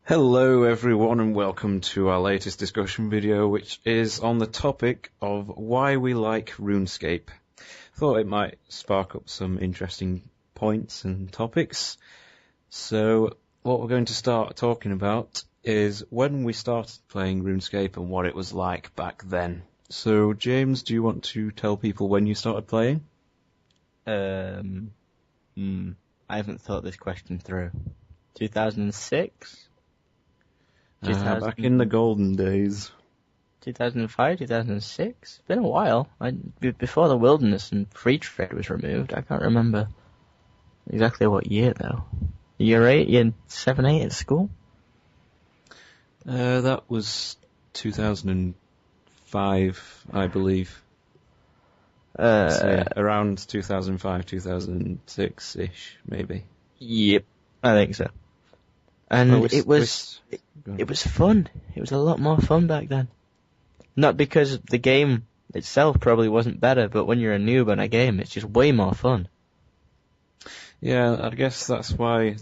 Hello everyone and welcome to our latest discussion video, which is on the topic of why we like RuneScape. Thought it might spark up some interesting points and topics. So what we're going to start talking about is when we started playing RuneScape and what it was like back then. So James, do you want to tell people when you started playing? I haven't thought this question through. 2006? Back in the golden days. 2005, 2006? Been a while. Before the wilderness and free trade was removed. I can't remember exactly what year though. Year 8? Year 7, 8 at school? That was 2005, I believe. So, around 2005, 2006-ish, maybe. Yep, I think so. And it was fun. It was a lot more fun back then. Not because the game itself probably wasn't better, but when you're a noob on a game, it's just way more fun. Yeah, I guess that's why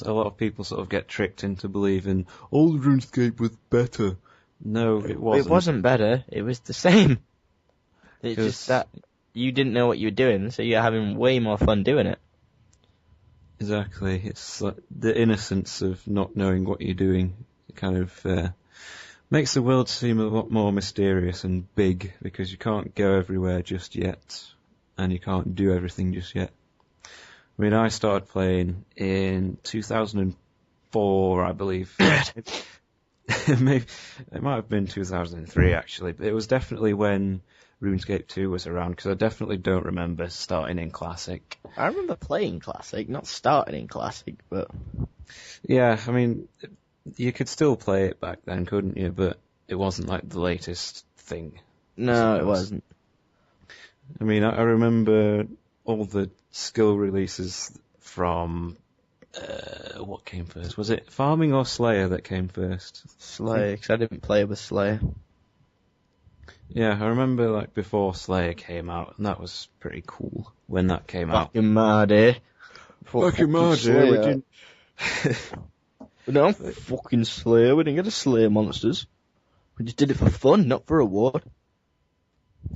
a lot of people sort of get tricked into believing old RuneScape was better. No, it wasn't. It wasn't better. It was the same. It's just that you didn't know what you were doing, so you're having way more fun doing it. Exactly. It's like the innocence of not knowing what you're doing. It kind of makes the world seem a lot more mysterious and big because you can't go everywhere just yet, and you can't do everything just yet. I mean, I started playing in 2004, I believe. Maybe it might have been 2003 actually, but it was definitely when RuneScape 2 was around, because I definitely don't remember starting in Classic. I remember playing Classic, not starting in Classic, but... Yeah, I mean, you could still play it back then, couldn't you? But it wasn't like the latest thing. No, it wasn't. I mean, I remember all the skill releases from... what came first? Was it Farming or Slayer that came first? Slayer, because I didn't play with Slayer. Yeah, I remember like before Slayer came out, and that was pretty cool when that came out. Back in my day. Back in my day, we didn't... We don't have fucking Slayer, we didn't get to slay monsters. We just did it for fun, not for reward.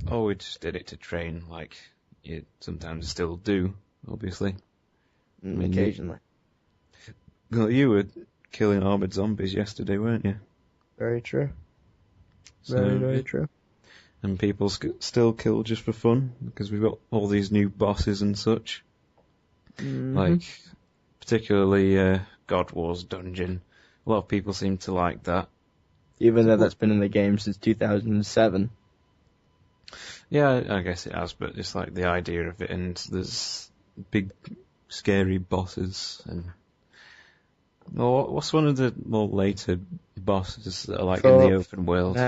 Oh, we just did it to train, like you sometimes still do, obviously. Occasionally. Well, you were killing armoured zombies yesterday, weren't you? Very true. Very true. And people still kill just for fun, because we've got all these new bosses and such. Like, particularly God Wars Dungeon. A lot of people seem to like that. Even though that's been in the game since 2007. Yeah, I guess it has, but it's like the idea of it, and there's big, scary bosses, and... Well, what's one of the more later bosses that are like in the open world?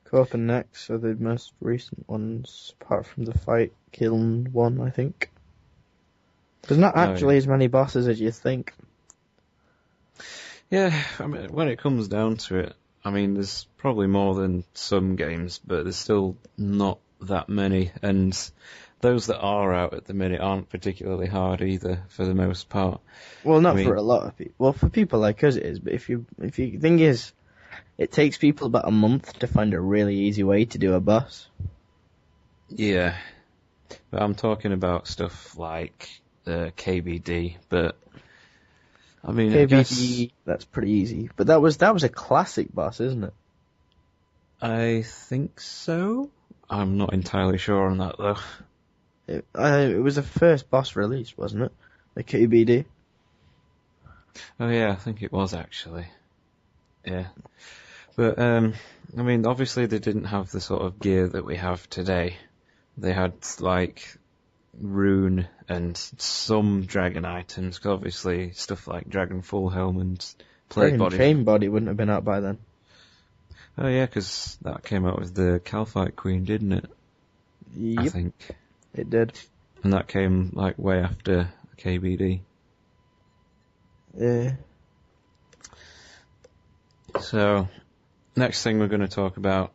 Co-op and Nex are the most recent ones, apart from the Fight Kiln one, I think. There's not actually as many bosses as you think. Yeah, I mean, when it comes down to it, I mean, there's probably more than some games, but there's still not that many, and those that are out at the minute aren't particularly hard either, for the most part. Well, not for a lot of people. Well, for people like us it is, but if you the thing is, it takes people about a month to find a really easy way to do a boss. Yeah. But I'm talking about stuff like KBD, but I mean, KBD, that's pretty easy. But that was a classic boss, isn't it? I think so. I'm not entirely sure on that though. It was the first boss release, wasn't it? The KBD. Oh yeah, I think it was actually. Yeah. But, I mean, obviously they didn't have the sort of gear that we have today. They had, like, rune and some dragon items, 'cause obviously stuff like dragon full helm and plate body. Chain body wouldn't have been out by then. Oh yeah, 'cause that came out with the Calphite Queen, didn't it? Yep. I think. It did. And that came, like, way after KBD. Yeah. So, next thing we're going to talk about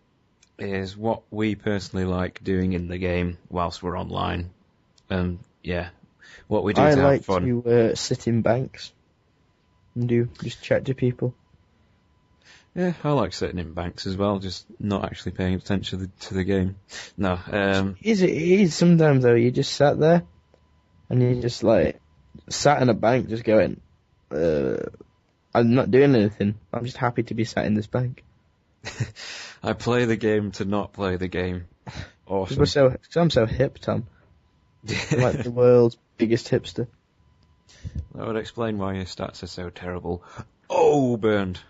is what we personally like doing in the game whilst we're online. Yeah, what we do to have fun. I like to sit in banks. and just chat to people. Yeah, I like sitting in banks as well, just not actually paying attention to the game. No, It is sometimes though, you just sat there, and you just like, sat in a bank just going, I'm not doing anything, I'm just happy to be sat in this bank. I play the game to not play the game. Awesome. I'm so hip, Tom. I'm like the world's biggest hipster. That would explain why your stats are so terrible. Oh, burned.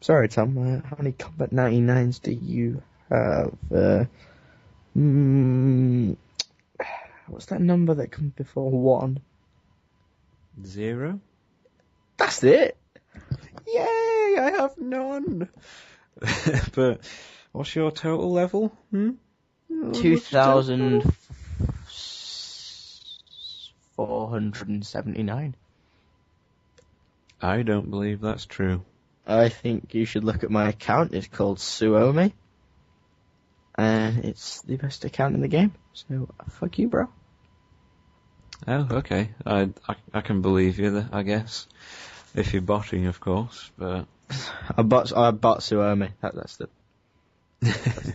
Sorry, Tom. How many Combat 99s do you have? What's that number that comes before 1? 0? That's it! Yay! I have none! But what's your total level? 2,479. I don't believe that's true. I think you should look at my account. It's called Suomi. And it's the best account in the game. So, fuck you, bro. Oh, okay. I can believe you, I guess. If you're botting, of course, but... I bought Suomi. That's the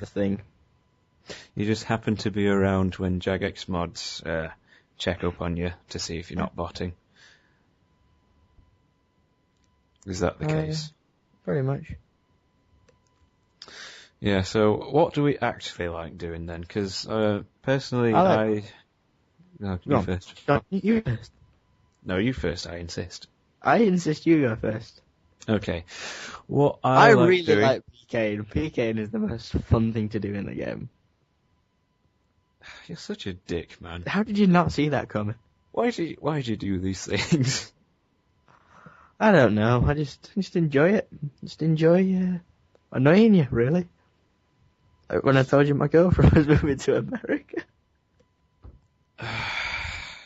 thing. You just happen to be around when Jagex mods check up on you to see if you're not botting. Is that the case? Pretty much. Yeah, so what do we actually like doing then? Because personally, No, you first. You first. No, you first, I insist. I insist you go first. Okay. What I like really doing... like PKing. PKing is the most fun thing to do in the game. You're such a dick, man. How did you not see that coming? Why'd you do these things? I don't know. I just enjoy it. Just enjoy annoying you, really. Like when I told you my girlfriend was moving to America.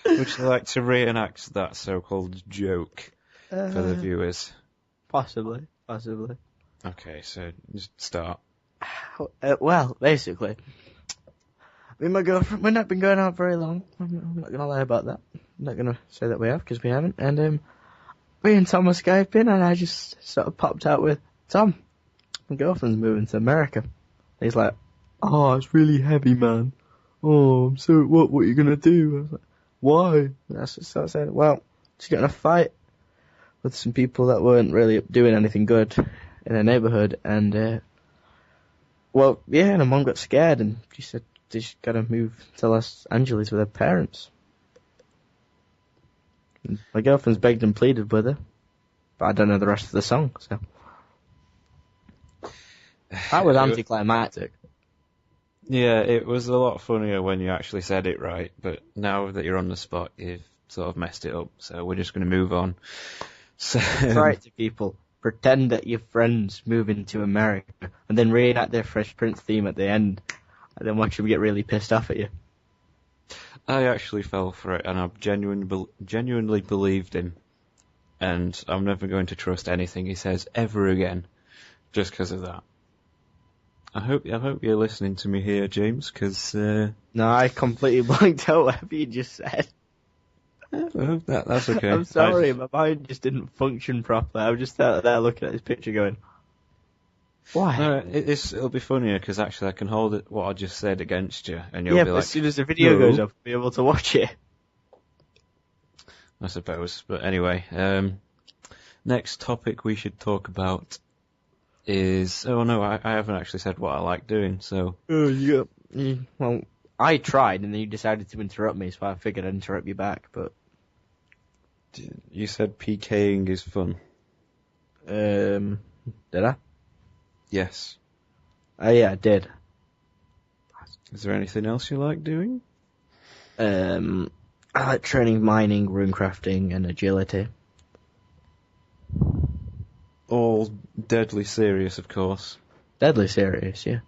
Would you like to reenact that so-called joke for the viewers? Possibly. Okay, so just start. Well, basically, me and my girlfriend, we've not been going out very long. I'm not going to lie about that. I'm not going to say that we have, because we haven't. And me and Tom were Skyping, and I just sort of popped out with, Tom, my girlfriend's moving to America. And he's like, oh, it's really heavy, man. Oh, I'm so, what are you going to do? I was like, why? And I sort of said, well, she's getting a fight with some people that weren't really doing anything good in her neighborhood, and, well, yeah, and her mom got scared, and she said she's got to move to Los Angeles with her parents. And my girlfriend's begged and pleaded with her, but I don't know the rest of the song, so. That was anticlimactic. Yeah, it was a lot funnier when you actually said it right, but now that you're on the spot, you've sort of messed it up, so we're just going to move on. So, try it to people. Pretend that your friends moving to America, and then reenact their Fresh Prince theme at the end, and then watch them get really pissed off at you. I actually fell for it, and I genuinely believed him, and I'm never going to trust anything he says ever again, just because of that. I hope you're listening to me here, James, because... No, I completely blanked out whatever you just said. Well, that's okay. I'm sorry, my mind just didn't function properly. I was just there looking at this picture going, why? No, it'll be funnier, because actually I can hold it, what I just said against you, and you'll be like... as soon as the video goes up, I'll be able to watch it. I suppose. But anyway, next topic we should talk about is... Oh no, I haven't actually said what I like doing, so... Oh, yeah. Well, I tried, and then you decided to interrupt me, so I figured I'd interrupt you back, but... You said PKing is fun. Did I? Yes. Oh yeah, I did. Is there anything else you like doing? I like training, mining, runecrafting, and agility. All deadly serious, of course. Deadly serious, yeah.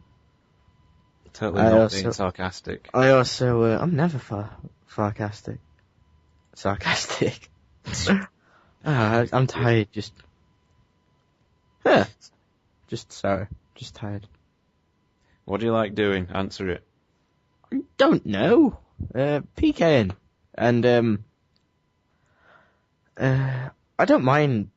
Totally not being sarcastic. I also, I'm never sarcastic. I'm tired, just tired. What do you like doing? Answer it. I don't know. PKing. And, I I don't mind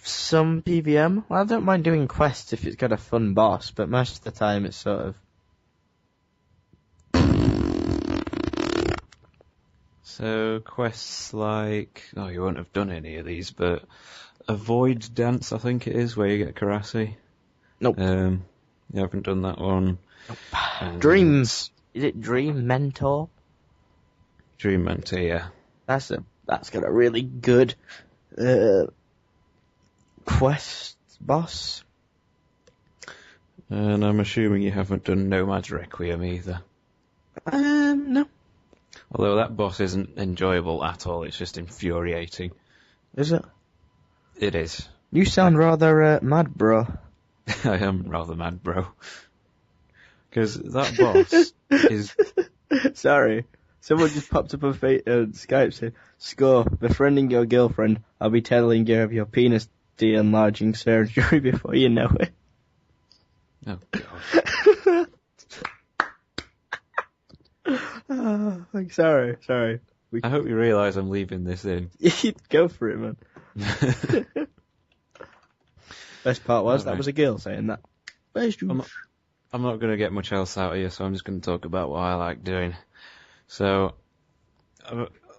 some PVM. I don't mind doing quests if it's got a fun boss, but most of the time it's sort of... So, quests like... Oh, you won't have done any of these, but... Avoid Dance, I think it is, where you get Karasi. Nope. You haven't done that one. Nope. Dreams. Is it Dream Mentor? Dream Mentor, yeah. That's got a really good quest boss. And I'm assuming you haven't done Nomad's Requiem either. No. Although that boss isn't enjoyable at all, it's just infuriating. Is it? It is. You sound rather mad, bro. I am rather mad, bro. Because that boss is... Sorry. Someone just popped up on Skype saying, Score, befriending your girlfriend, I'll be telling you of your penis de-enlarging surgery before you know it. Oh, God. Sorry. I hope you realise I'm leaving this in. Go for it, man. Best part was, that was a girl saying that. I'm not going to get much else out of you, so I'm just going to talk about what I like doing. So,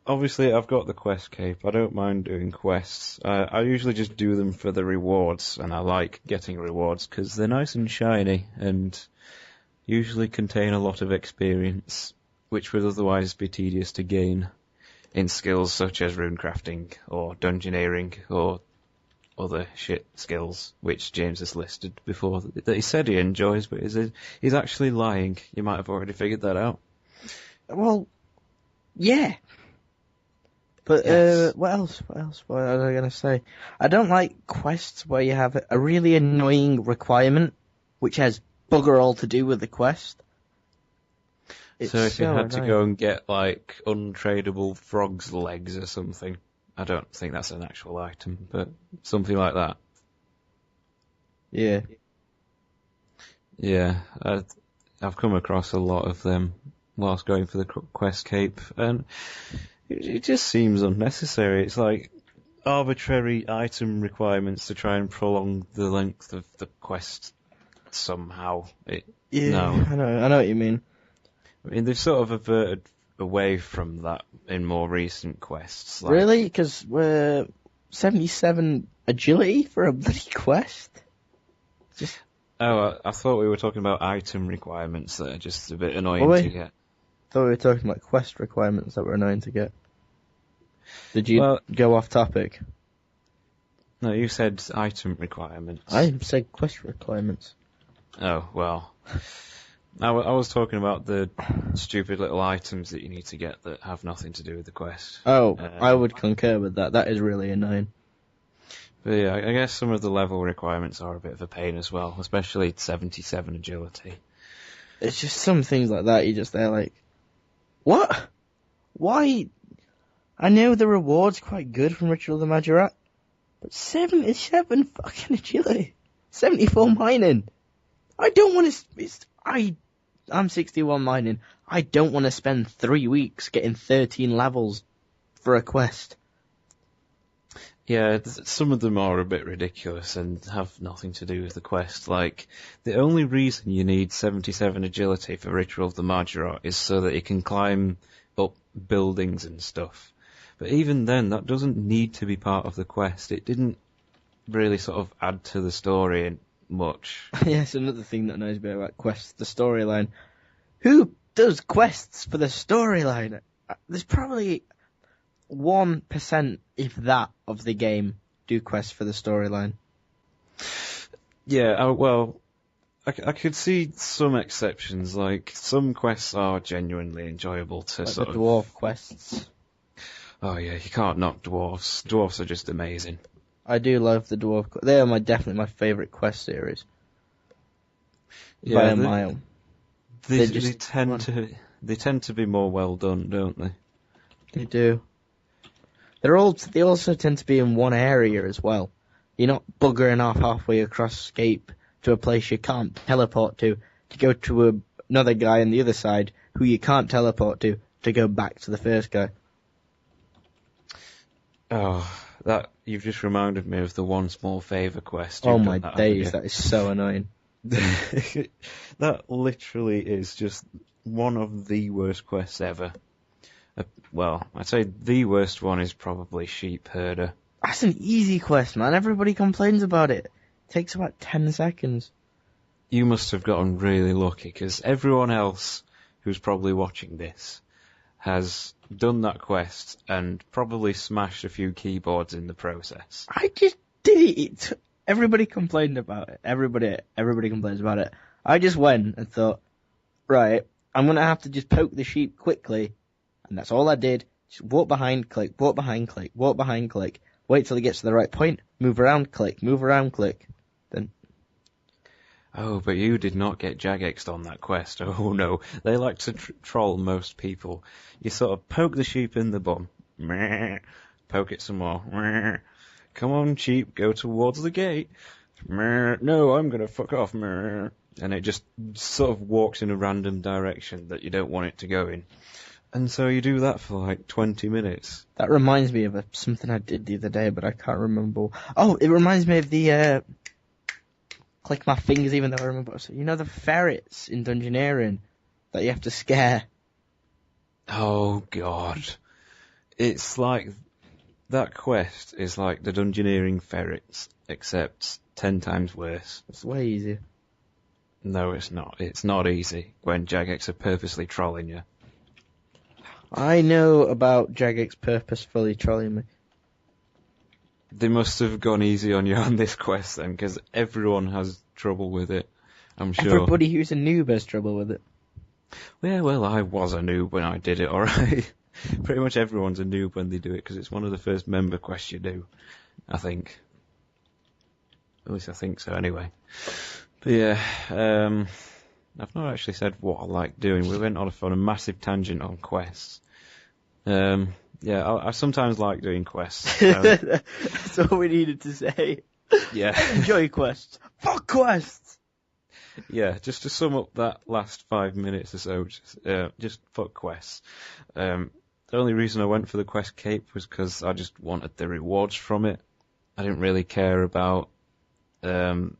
obviously I've got the quest cape. I don't mind doing quests. I usually just do them for the rewards, and I like getting rewards because they're nice and shiny and usually contain a lot of experience, which would otherwise be tedious to gain in skills such as runecrafting or dungeoneering or other shit skills, which James has listed before that he said he enjoys, but he's actually lying. You might have already figured that out. Well, yeah. But yes. What else? What was I going to say? I don't like quests where you have a really annoying requirement, which has bugger all to do with the quest. So if you had to go and get, like, untradeable frog's legs or something, I don't think that's an actual item, but something like that. Yeah. Yeah, I've come across a lot of them whilst going for the quest cape, and it just seems unnecessary. It's like arbitrary item requirements to try and prolong the length of the quest somehow. No. I know what you mean. I mean, they've sort of averted away from that in more recent quests. Like, really? Because we're 77 agility for a bloody quest? Oh, I thought we were talking about item requirements that are just a bit annoying to get. I thought we were talking about quest requirements that were annoying to get. Did you go off topic? No, you said item requirements. I said quest requirements. Oh, well. I was talking about the stupid little items that you need to get that have nothing to do with the quest. Oh, I would concur with that. That is really annoying. But yeah, I guess some of the level requirements are a bit of a pain as well, especially 77 agility. It's just some things like that, you're just there like, what? Why? I know the reward's quite good from Ritual of the Majorat, but 77 fucking agility. 74 mining. I don't want to... I'm 61 mining. I don't want to spend 3 weeks getting 13 levels for a quest. Yeah, some of them are a bit ridiculous and have nothing to do with the quest. Like, the only reason you need 77 agility for Ritual of the Majorat is so that you can climb up buildings and stuff. But even then, that doesn't need to be part of the quest. It didn't really sort of add to the story much. Yes, another thing that annoys me about quests, the storyline. Who does quests for the storyline? There's probably 1%, if that, of the game do quests for the storyline. Yeah, well, I could see some exceptions. Like, some quests are genuinely enjoyable to like sort the of... dwarf quests. Oh yeah, you can't knock dwarves. Dwarves are just amazing. I do love the dwarf. They are definitely my favourite quest series. Yeah, by a mile. They tend to be more well done, don't they? They do. They also tend to be in one area as well. You're not buggering off halfway across Scape to a place you can't teleport to go to another guy on the other side who you can't teleport to go back to the first guy. Oh, that You've just reminded me of the one small favour quest. Oh my days, that is so annoying. That literally is just one of the worst quests ever. Well, I'd say the worst one is probably Sheep Herder. That's an easy quest, man. Everybody complains about it. It takes about 10 seconds. You must have gotten really lucky, because everyone else who's probably watching this has done that quest and probably smashed a few keyboards in the process. I just did it. Everybody complained about it. Everybody complains about it. I just went and thought, right, I'm going to have to just poke the sheep quickly. And that's all I did. Just walk behind, click, walk behind, click, walk behind, click. Wait till it gets to the right point. Move around, click, move around, click. Then. Oh, but you did not get Jagexed on that quest. Oh no. They like to troll most people. You sort of poke the sheep in the bum. Poke it some more. Come on, sheep, go towards the gate. No, I'm gonna fuck off. And it just sort of walks in a random direction that you don't want it to go in. And so you do that for like 20 minutes. That reminds me of something I did the other day, but I can't remember. Oh, it reminds me of the, click my fingers even though I remember. So, you know the ferrets in Dungeoneering that you have to scare? Oh god. It's like, that quest is like the Dungeoneering ferrets, except 10 times worse. It's way easier. No, it's not. It's not easy when Jagex are purposely trolling you. I know about Jagex purposefully trolling me. They must have gone easy on you on this quest then, because everyone has trouble with it, I'm sure. Everybody who's a noob has trouble with it. Yeah, well, I was a noob when I did it, alright. Pretty much everyone's a noob when they do it, because it's one of the first member quests you do, I think. At least I think so, anyway. But yeah, I've not actually said what I like doing. We went on a massive tangent on quests. Yeah, I sometimes like doing quests. That's all we needed to say. Yeah. Enjoy quests. Fuck quests! Yeah, just to sum up that last 5 minutes or so, just fuck quests. The only reason I went for the quest cape was because I just wanted the rewards from it. I didn't really care about the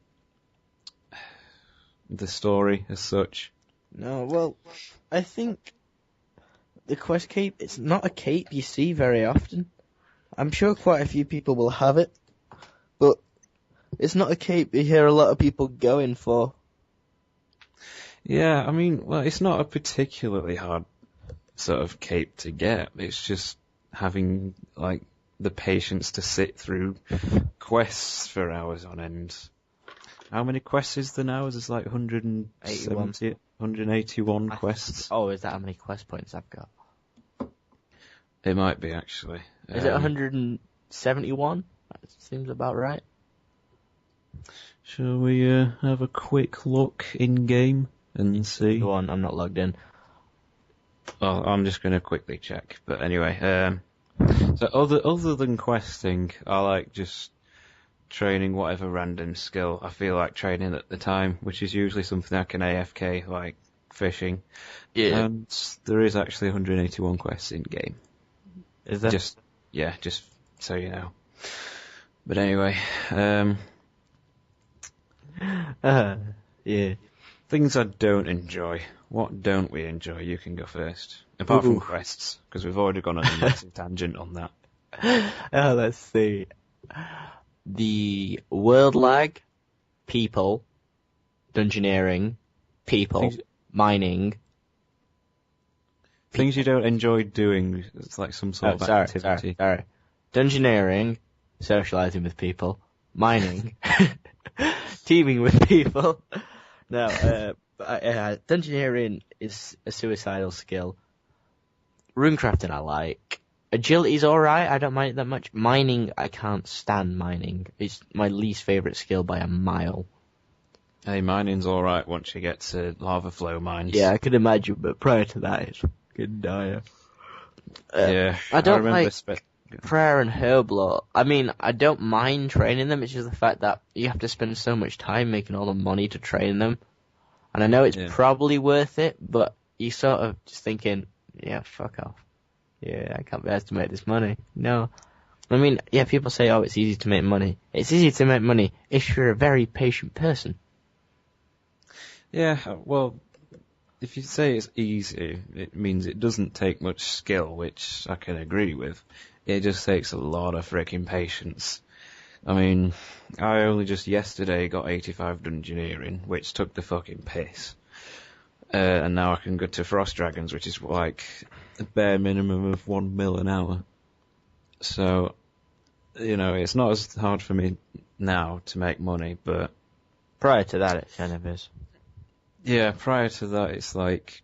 story as such. No, well, I think the quest cape, it's not a cape you see very often. I'm sure quite a few people will have it, but it's not a cape you hear a lot of people going for. Yeah, I mean, well, it's not a particularly hard sort of cape to get. It's just having, like, the patience to sit through quests for hours on end. How many quests is there now? There's like 181 quests. Oh, is that how many quest points I've got? It might be, actually. Is it 171? That seems about right. Shall we have a quick look in-game and see? Go on, I'm not logged in. Well, I'm just going to quickly check. But anyway, so other than questing, I like just training whatever random skill I feel like training at the time, which is usually something I can AFK, like fishing. Yeah. And there is actually 181 quests in-game. Is there? Just so you know. But anyway, yeah. Things I don't enjoy. What don't we enjoy? You can go first. Apart from quests, because we've already gone on a massive tangent on that. Let's see. The world lag, people, dungeoneering, people, mining. Things you don't enjoy doing, it's like some sort of activity. Sorry. Dungeoneering, socializing with people, mining, teaming with people. No, dungeoneering is a suicidal skill. Runecrafting I like. Agility's alright, I don't mind it that much. Mining, I can't stand mining. It's my least favourite skill by a mile. Hey, mining's alright once you get to lava flow mines. Yeah, I can imagine, but prior to that, it's fucking dire. Yeah, I don't remember like prayer and herblore. I mean, I don't mind training them, it's just the fact that you have to spend so much time making all the money to train them. And I know it's probably worth it, but you sort of just thinking, yeah, fuck off. Yeah, I can't be asked to make this money. No. I mean, yeah, people say, oh, it's easy to make money. It's easy to make money if you're a very patient person. Yeah, well, if you say it's easy, it means it doesn't take much skill, which I can agree with. It just takes a lot of freaking patience. I mean, I only just yesterday got 85 dungeoneering, which took the fucking piss. And now I can go to Frost Dragons, which is like a bare minimum of 1 mil an hour. So, you know, it's not as hard for me now to make money, but... Prior to that, it kind of is. Yeah, prior to that, it's like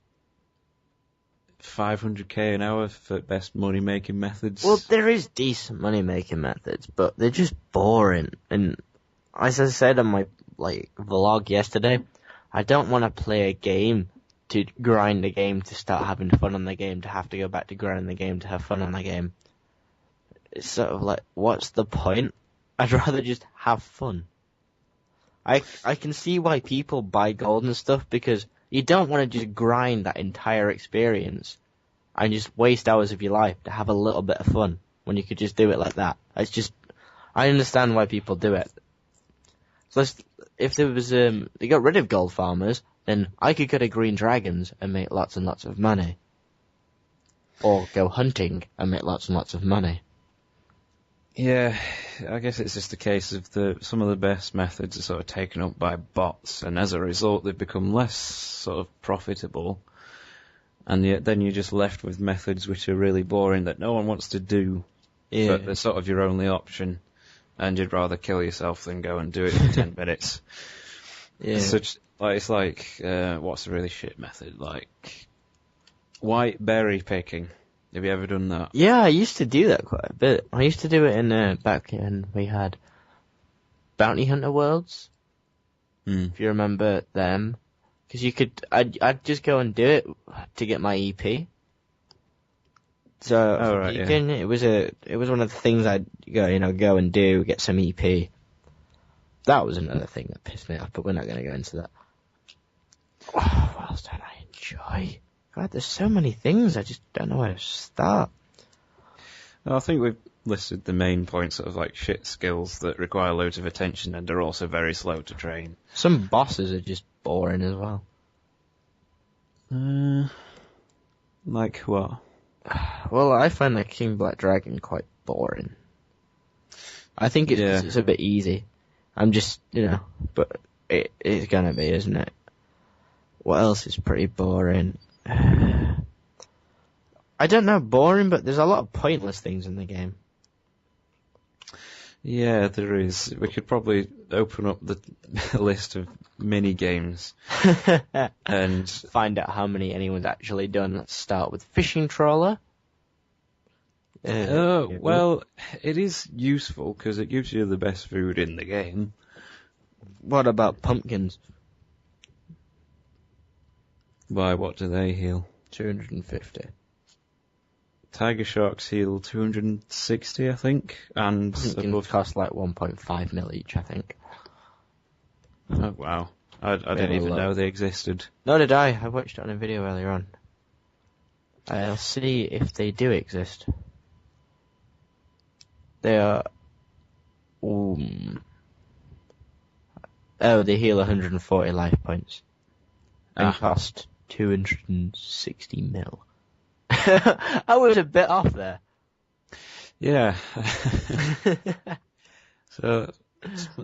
500k an hour for best money-making methods. Well, there is decent money-making methods, but they're just boring. And as I said on my vlog yesterday, I don't want to play a game to grind the game to start having fun on the game, to have to go back to grinding the game to have fun on the game. It's sort of like, what's the point? I'd rather just have fun. I can see why people buy gold and stuff, because you don't want to just grind that entire experience and just waste hours of your life to have a little bit of fun when you could just do it like that. It's just, I understand why people do it. So if there was, they got rid of gold farmers, then I could go to Green Dragons and make lots and lots of money. Or go hunting and make lots and lots of money. Yeah, I guess it's just a case of some of the best methods are sort of taken up by bots, and as a result they've become less sort of profitable, and yet then you're just left with methods which are really boring that no one wants to do, but they're sort of your only option, and you'd rather kill yourself than go and do it for 10 minutes. Yeah. It's like, what's a really shit method? Like, white berry picking. Have you ever done that? Yeah, I used to do that quite a bit. I used to do it in back when we had Bounty Hunter Worlds. If you remember them, because I'd just go and do it to get my EP. So it was one of the things I'd go and do, get some EP. That was another thing that pissed me off, but we're not going to go into that. Oh, what else don't I enjoy? God, there's so many things, I just don't know where to start. Well, I think we've listed the main points of like shit skills that require loads of attention and are also very slow to train. Some bosses are just boring as well. Like what? Well, I find the King Black Dragon quite boring. I think it's a bit easy. I'm just, but it's gonna be, isn't it? What else is pretty boring? I don't know, boring, but there's a lot of pointless things in the game. Yeah, there is. We could probably open up the list of mini games and find out how many anyone's actually done. Let's start with Fishing Trawler. Well, it is useful because it gives you the best food in the game. What about pumpkins? Why, what do they heal? 250. Tiger sharks heal 260, I think, and pumpkins cost like 1.5 mil each, I think. Oh wow! I didn't even know they existed. Nor did I. I watched it on a video earlier on. I'll see if they do exist. They are. Oh, they heal 140 life points and cost 260 mil. I was a bit off there. Yeah. So,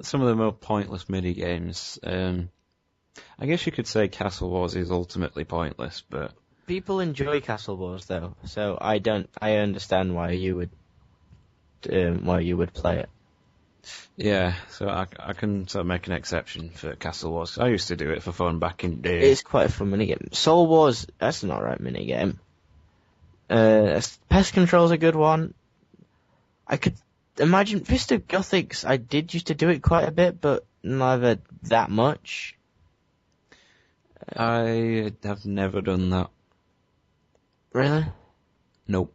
some of the more pointless mini games. I guess you could say Castle Wars is ultimately pointless, but people enjoy Castle Wars though, so I understand why you would play it. Yeah, so I can sort of make an exception for Castle Wars. I used to do it for fun back in the day. It's quite a fun minigame. Soul Wars, that's an alright minigame. Pest Control's a good one. I could imagine Fist of Gothics, I did used to do it quite a bit, but never that much. I have never done that. Really? Nope.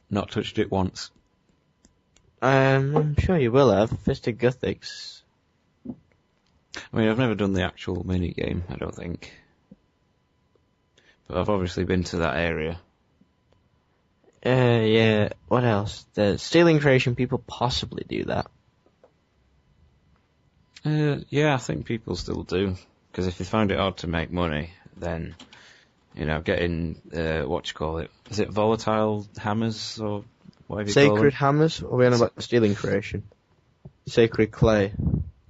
Not touched it once. I'm sure you will have. Fist of Gothics. I mean, I've never done the actual minigame, I don't think. But I've obviously been to that area. Yeah, what else? The stealing creation, people possibly do that. Yeah, I think people still do. Because if they find it hard to make money, then, getting, is it volatile hammers, or whatever you call them? Sacred hammers? Or are we on about stealing creation? Sacred clay.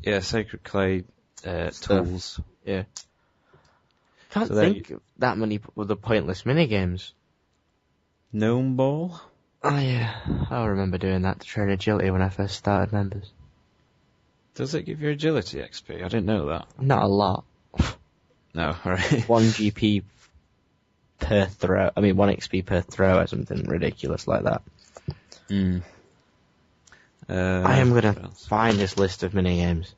Yeah, sacred clay, tools. Yeah. Can't think of that many of the pointless minigames. Gnome ball? Oh yeah, I remember doing that to train agility when I first started members. Does it give you agility XP? I didn't know that. Not a lot. No, alright. 1 GP per throw. 1 XP per throw or something ridiculous like that. I am gonna find this list of minigames.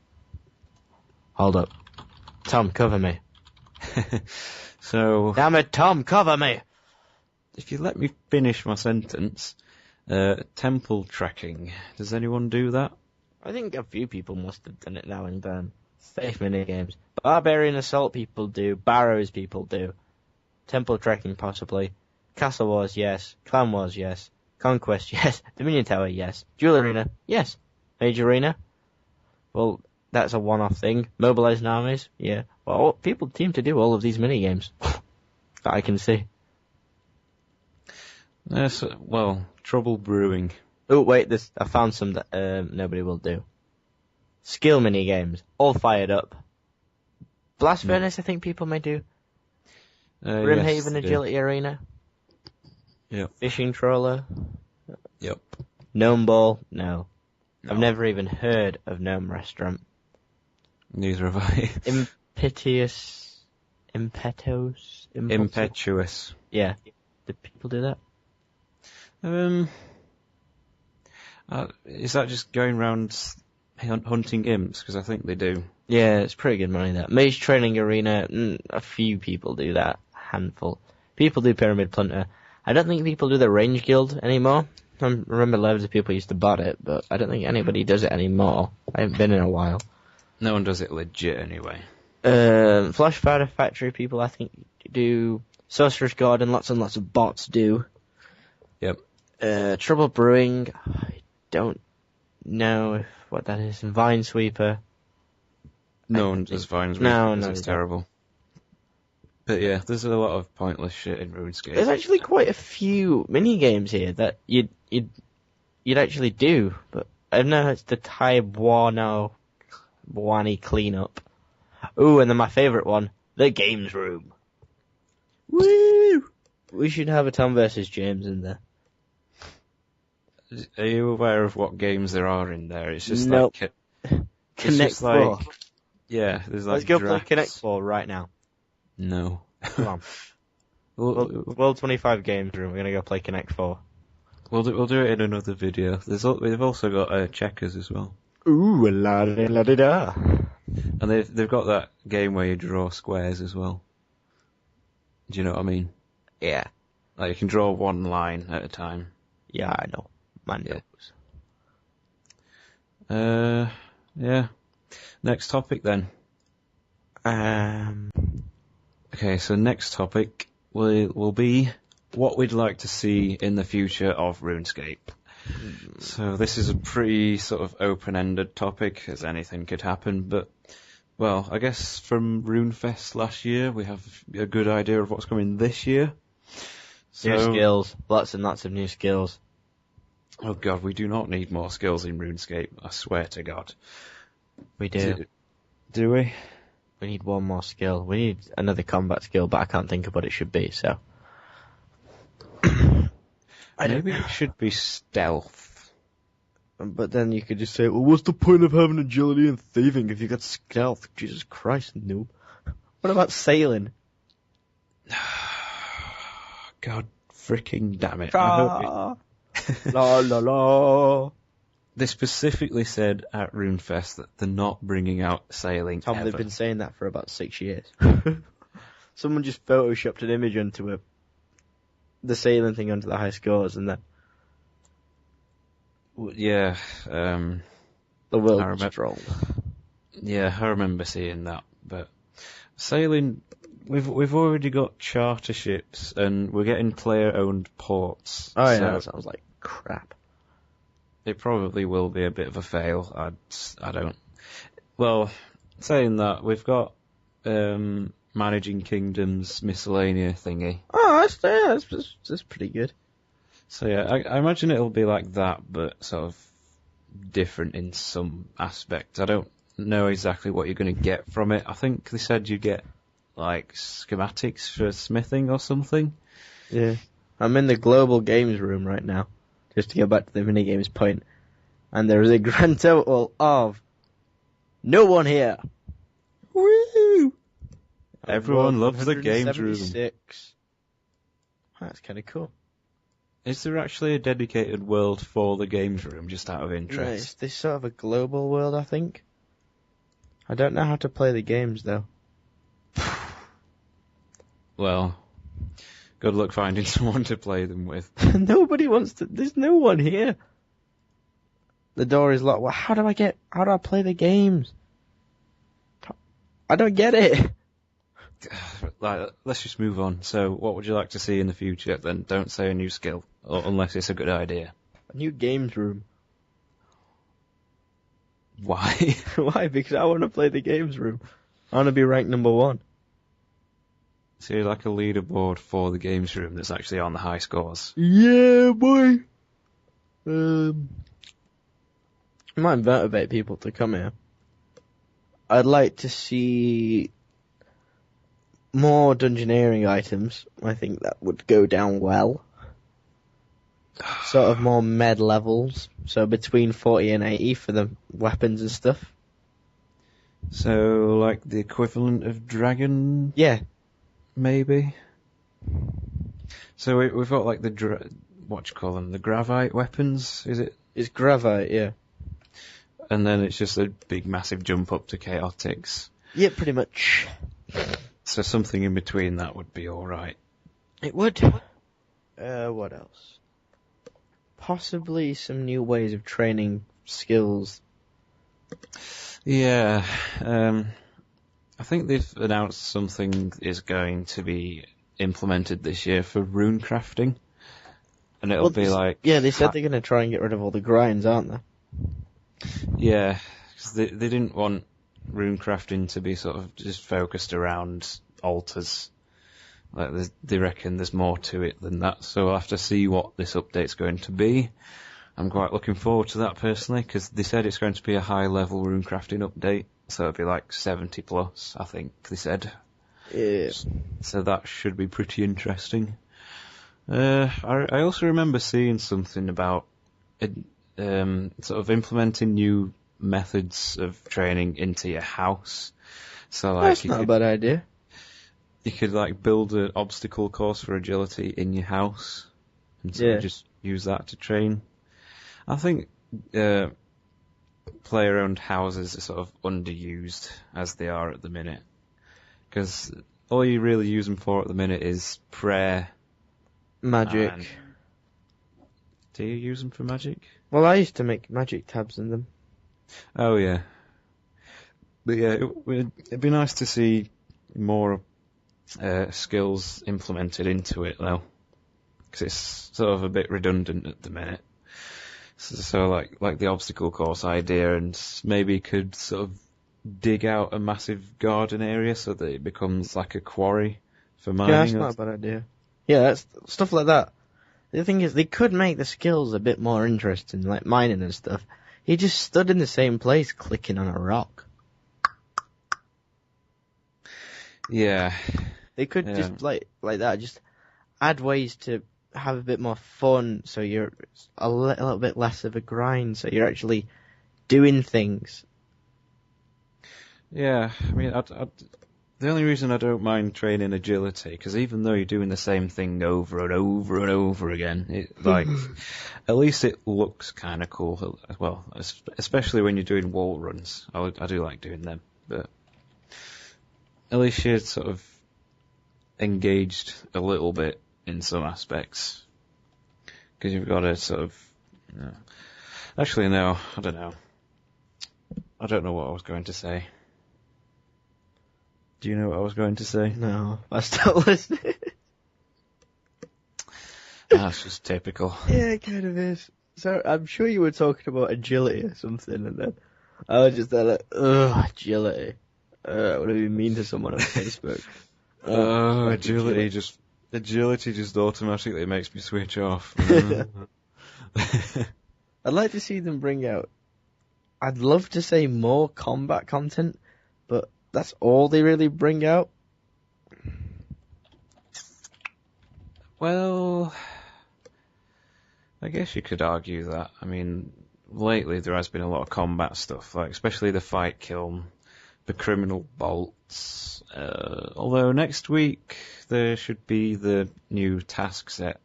Hold up. Tom, cover me. So... Damn it, Tom, cover me! If you let me finish my sentence, temple tracking. Does anyone do that? I think a few people must have done it now and then. Safe minigames. Barbarian Assault people do. Barrows people do. Temple tracking possibly. Castle Wars, yes. Clan Wars, yes. Conquest, yes. Dominion Tower, yes. Duel Arena, yes. Mage Arena? Well, that's a one-off thing. Mobilizing armies, yeah. Well, people seem to do all of these minigames. That I can see. Yes, well, trouble brewing. Oh, wait, I found some that nobody will do. Skill minigames. All fired up. Blast Furnace, I think people may do. Grimhaven Agility Arena. Yep. Fishing Trawler. Yep. Gnome Ball, no. I've never even heard of Gnome Restaurant. Neither have I. Impetuous. Yeah. Do people do that? Is that just going around hunting imps? Because I think they do. Yeah, it's pretty good money, that. Mage Training Arena, a few people do that. A handful. People do Pyramid Plunter. I don't think people do the Range Guild anymore. I remember loads of people used to bot it, but I don't think anybody does it anymore. I haven't been in a while. No one does it legit anyway. Flash Powder Factory people, I think, do. Sorcerer's Garden, lots and lots of bots do. Yep. Trouble Brewing, I don't know what that is. And Vine Sweeper. No one does Vine Sweeper. No, it's terrible. But yeah, there's a lot of pointless shit in RuneScape. There's actually quite a few mini games here that you'd actually do, but I don't know. It's the Taiwani cleanup. Ooh, and then my favourite one, the Games Room. Woo! We should have a Tom versus James in there. Are you aware of what games there are in there? It's just nope. like Connect 4. Yeah, there's like. Let's go play Connect 4 right now. No. Come on. World 25 Games Room. We're gonna go play Connect 4. We'll do it in another video. They've also got checkers as well. Ooh, la da da. And they've got that game where you draw squares as well. Do you know what I mean? Yeah. Like you can draw one line at a time. Yeah, I know. Man knows. Yeah. Next topic then. Okay, so next topic will be what we'd like to see in the future of RuneScape. So this is a pretty sort of open-ended topic, as anything could happen, but, well, I guess from RuneFest last year, we have a good idea of what's coming this year. New skills. Lots and lots of new skills. Oh god, we do not need more skills in RuneScape, I swear to god. We do. Do we? We need one more skill. We need another combat skill, but I can't think of what it should be, so. Maybe it should be stealth. But then you could just say, well, what's the point of having agility and thieving if you got stealth? Jesus Christ, noob. What about sailing? God freaking damn it. La la la. They specifically said at RuneFest that they're not bringing out sailing Tom, ever. they've been saying that for about 6 years. Someone just photoshopped an image onto the sailing thing onto the high scores, and then yeah, the world was strong. Yeah, I remember seeing that, but sailing we've already got charter ships, and we're getting player-owned ports. Oh yeah, that sounds like crap. It probably will be a bit of a fail. I don't. Well, saying that, we've got Managing Kingdoms miscellaneous thingy. Oh, that's pretty good. So yeah, I imagine it'll be like that, but sort of different in some aspects. I don't know exactly what you're going to get from it. I think they said you get like schematics for smithing or something. Yeah. I'm in the global games room right now, just to get back to the minigames point, and there is a grand total of no one here. Woo! Everyone loves the games room. 176. That's kind of cool. Is there actually a dedicated world for the games room, just out of interest? It's this sort of a global world, I think. I don't know how to play the games, though. Well, good luck finding someone to play them with. Nobody wants to. There's no one here. The door is locked. Well, how do I play the games? I don't get it. Like, let's just move on. So, what would you like to see in the future then? Don't say a new skill, unless it's a good idea. A new games room. Why? Why? Because I want to play the games room. I want to be ranked number 1. So you're like a leaderboard for the games room that's actually on the high scores. Yeah, boy. Might motivate people to come here. I'd like to see more dungeoneering items. I think that would go down well. Sort of more med levels. So between 40 and 80 for the weapons and stuff. So, like the equivalent of dragon? Yeah. Maybe. So we've got like what you call them? The gravite weapons, is it? It's gravite, yeah. And then it's just a big massive jump up to chaotics. Yeah, pretty much. So something in between that would be alright. It would. What else? Possibly some new ways of training skills. Yeah, I think they've announced something is going to be implemented this year for rune crafting. And it'll be like... Yeah, they said they're going to try and get rid of all the grinds, aren't they? Yeah, because they didn't want rune crafting to be sort of just focused around altars. Like they reckon there's more to it than that, so we'll have to see what this update's going to be. I'm quite looking forward to that personally, because they said it's going to be a high level rune crafting update, so it'll be like 70 plus, I think they said. Yeah. So that should be pretty interesting. I also remember seeing something about sort of implementing new methods of training into your house. So like that's not a bad idea. You could like build an obstacle course for agility in your house, and sort of just use that to train. I think player-owned houses are sort of underused as they are at the minute, because all you really use them for at the minute is prayer, magic. Do you use them for magic? Well, I used to make magic tabs in them. Oh yeah, but yeah, it'd be nice to see more skills implemented into it though, because it's sort of a bit redundant at the minute. So like the obstacle course idea, and maybe could sort of dig out a massive garden area so that it becomes like a quarry for mining. Yeah, that's not a bad idea. Yeah, that's stuff like that. The thing is, they could make the skills a bit more interesting, like mining and stuff. He just stood in the same place clicking on a rock. Yeah. They could just, like that, just add ways to have a bit more fun, so you're a little bit less of a grind, so you're actually doing things. Yeah, I mean, the only reason I don't mind training agility, because even though you're doing the same thing over and over and over again, at least it looks kind of cool. Well, especially when you're doing wall runs. I do like doing them, but at least you're sort of engaged a little bit in some aspects, because you've got to sort of... Actually, no, I don't know. I don't know what I was going to say. Do you know what I was going to say? No, I stopped listening. That's just typical. Yeah, it kind of is. So I'm sure you were talking about agility or something, and then I was just there like, ugh, agility. What do you mean to someone on Facebook? Agility just automatically makes me switch off. I'd like to see them bring out. I'd love to say more combat content, but that's all they really bring out. Well, I guess you could argue that. I mean, lately there has been a lot of combat stuff, like especially the fight kiln, the criminal bolts. Although next week there should be the new task set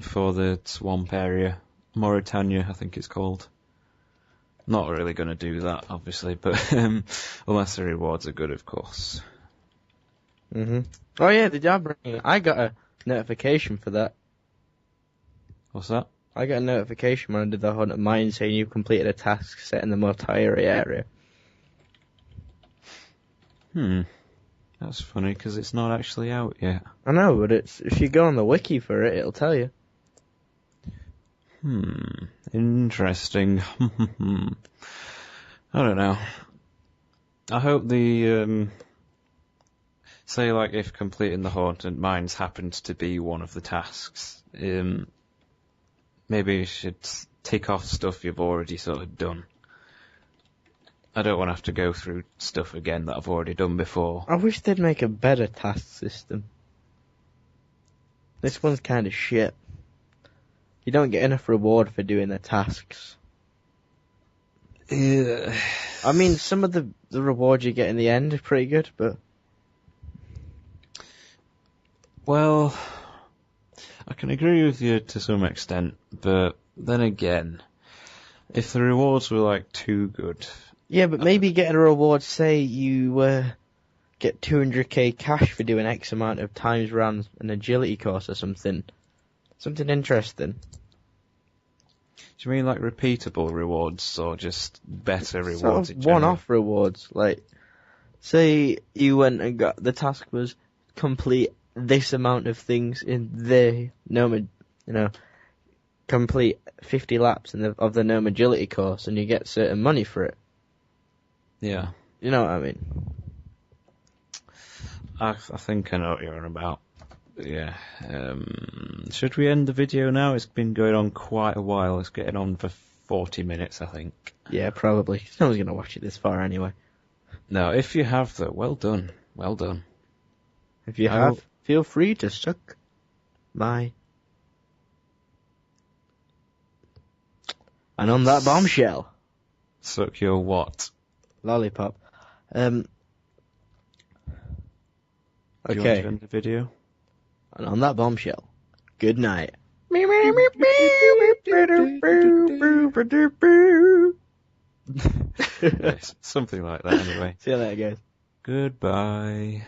for the swamp area, Mauritania, I think it's called. Not really going to do that, obviously, but unless the rewards are good, of course. Oh yeah, the job bringing. I got a notification for that. What's that? I got a notification when I did the hunt of mine saying you completed a task set in the Mortieri area. That's funny because it's not actually out yet. I know, but if you go on the wiki for it, it'll tell you. Interesting. I don't know. I hope the say like if completing the haunted mines happens to be one of the tasks, maybe you should tick off stuff you've already sort of done. I don't want to have to go through stuff again that I've already done before. I wish they'd make a better task system. This one's kind of shit. You don't get enough reward for doing the tasks. Yeah. I mean, some of the rewards you get in the end are pretty good, but... Well, I can agree with you to some extent, but then again, if the rewards were like too good... Yeah, but maybe getting a reward, say you get 200k cash for doing X amount of times around an agility course or something. Something interesting. Do you mean like repeatable rewards or just better rewards? Sort of one-off rewards. Like, say you went and got, the task was complete this amount of things in the gnome, complete 50 laps of the gnome agility course, and you get certain money for it. Yeah. You know what I mean? I think I know what you're on about. Yeah. Should we end the video now? It's been going on quite a while. It's getting on for 40 minutes, I think. Yeah, probably. No one's going to watch it this far anyway. No, if you have, though, well done. Well done. If you have, feel free to suck my... And on that bombshell... Suck your what? Lollipop. Do you want to end the video? And on that bombshell, good night. Yes, something like that anyway. See you later, guys. Goodbye.